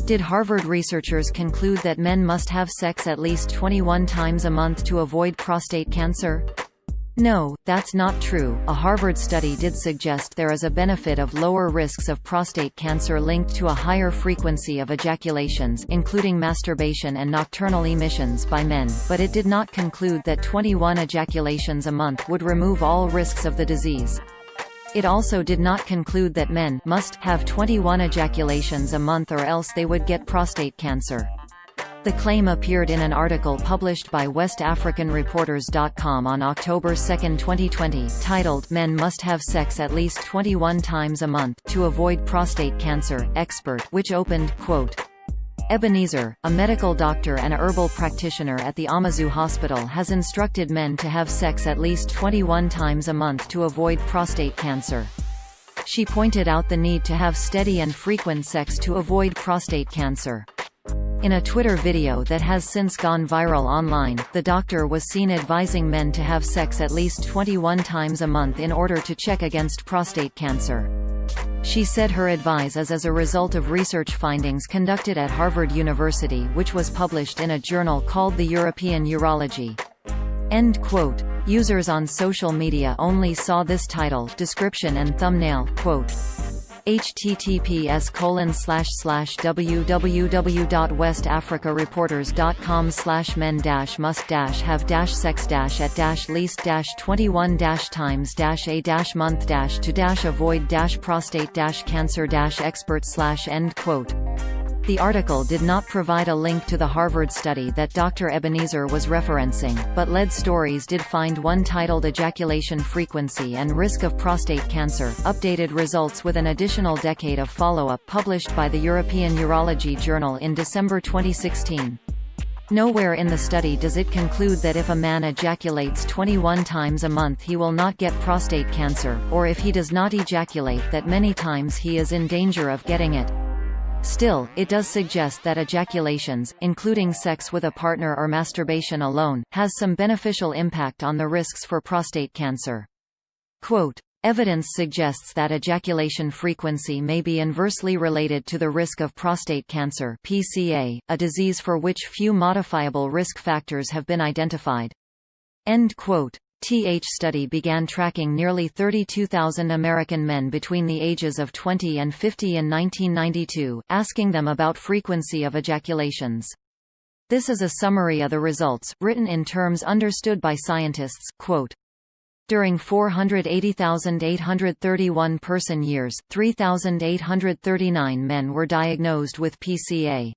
Did Harvard researchers conclude that men must have sex at least 21 times a month to avoid prostate cancer? No, that's not true. A Harvard study did suggest there is a benefit of lower risks of prostate cancer linked to a higher frequency of ejaculations, including masturbation and nocturnal emissions by men, but it did not conclude that 21 ejaculations a month would remove all risks of the disease. It also did not conclude that men must have 21 ejaculations a month or else they would get prostate cancer. The claim appeared in an article published by WestAfricanReporters.com on October 2, 2020, titled "Men Must Have Sex at Least 21 Times a Month to Avoid Prostate Cancer," expert, which opened, quote, Ebenezer, a medical doctor and herbal practitioner at the Amazu Hospital, has instructed men to have sex at least 21 times a month to avoid prostate cancer. She pointed out the need to have steady and frequent sex to avoid prostate cancer. In a Twitter video that has since gone viral online, the doctor was seen advising men to have sex at least 21 times a month in order to check against prostate cancer. She said her advice is as a result of research findings conducted at Harvard University, which was published in a journal called the European Urology. End quote. Users on social media only saw this title, description and thumbnail, quote, https://www.westafricareporters.com/men-must-have-sex-at-least-21-times-a-month-to-avoid-prostate-cancer-expert/end quote. The article did not provide a link to the Harvard study that Dr. Ebenezer was referencing, but lead stories did find one titled Ejaculation Frequency and Risk of Prostate Cancer, updated results with an additional decade of follow-up published by the European Urology Journal in December 2016. Nowhere in the study does it conclude that if a man ejaculates 21 times a month he will not get prostate cancer, or if he does not ejaculate that many times he is in danger of getting it. Still, it does suggest that ejaculations, including sex with a partner or masturbation alone, has some beneficial impact on the risks for prostate cancer. Quote, evidence suggests that ejaculation frequency may be inversely related to the risk of prostate cancer (PCA), a disease for which few modifiable risk factors have been identified. End quote. The study began tracking nearly 32,000 American men between the ages of 20 and 50 in 1992, asking them about frequency of ejaculations. This is a summary of the results, written in terms understood by scientists, quote, during 480,831 person years, 3,839 men were diagnosed with PCA.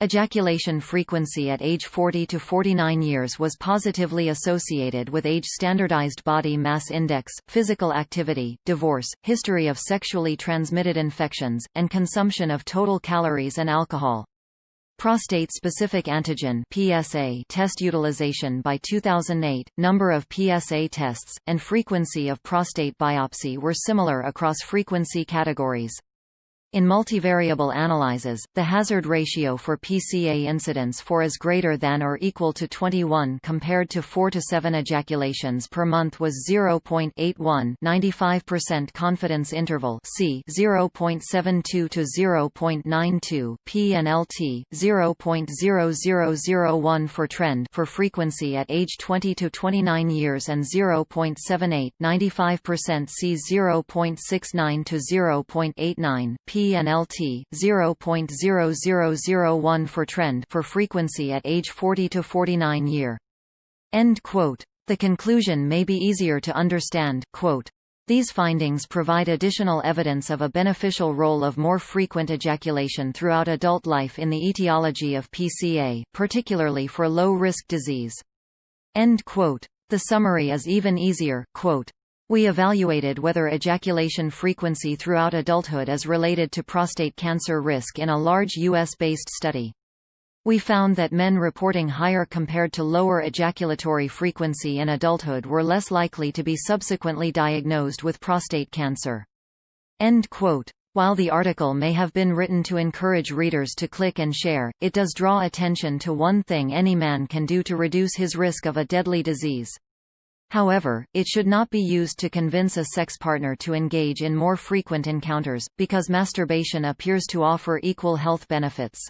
Ejaculation frequency at age 40 to 49 years was positively associated with age-standardized body mass index, physical activity, divorce, history of sexually transmitted infections, and consumption of total calories and alcohol. Prostate-specific antigen (PSA) test utilization by 2008, number of PSA tests, and frequency of prostate biopsy were similar across frequency categories. In multivariable analyses, the hazard ratio for PCA incidence for is greater than or equal to 21 compared to 4 to 7 ejaculations per month was 0.81, 95% confidence interval C 0.72 to 0.92, P and LT 0.0001 for trend for frequency at age 20 to 29 years and 0.78, 95% C 0.69 to 0.89, P and LT 0.0001 for trend for frequency at age 40 to 49 year. End quote. The conclusion may be easier to understand, quote, these findings provide additional evidence of a beneficial role of more frequent ejaculation throughout adult life in the etiology of PCA, particularly for low-risk disease. End quote. The summary is even easier, quote, we evaluated whether ejaculation frequency throughout adulthood is related to prostate cancer risk in a large U.S.-based study. We found that men reporting higher compared to lower ejaculatory frequency in adulthood were less likely to be subsequently diagnosed with prostate cancer. End quote. While the article may have been written to encourage readers to click and share, it does draw attention to one thing any man can do to reduce his risk of a deadly disease. However, it should not be used to convince a sex partner to engage in more frequent encounters, because masturbation appears to offer equal health benefits.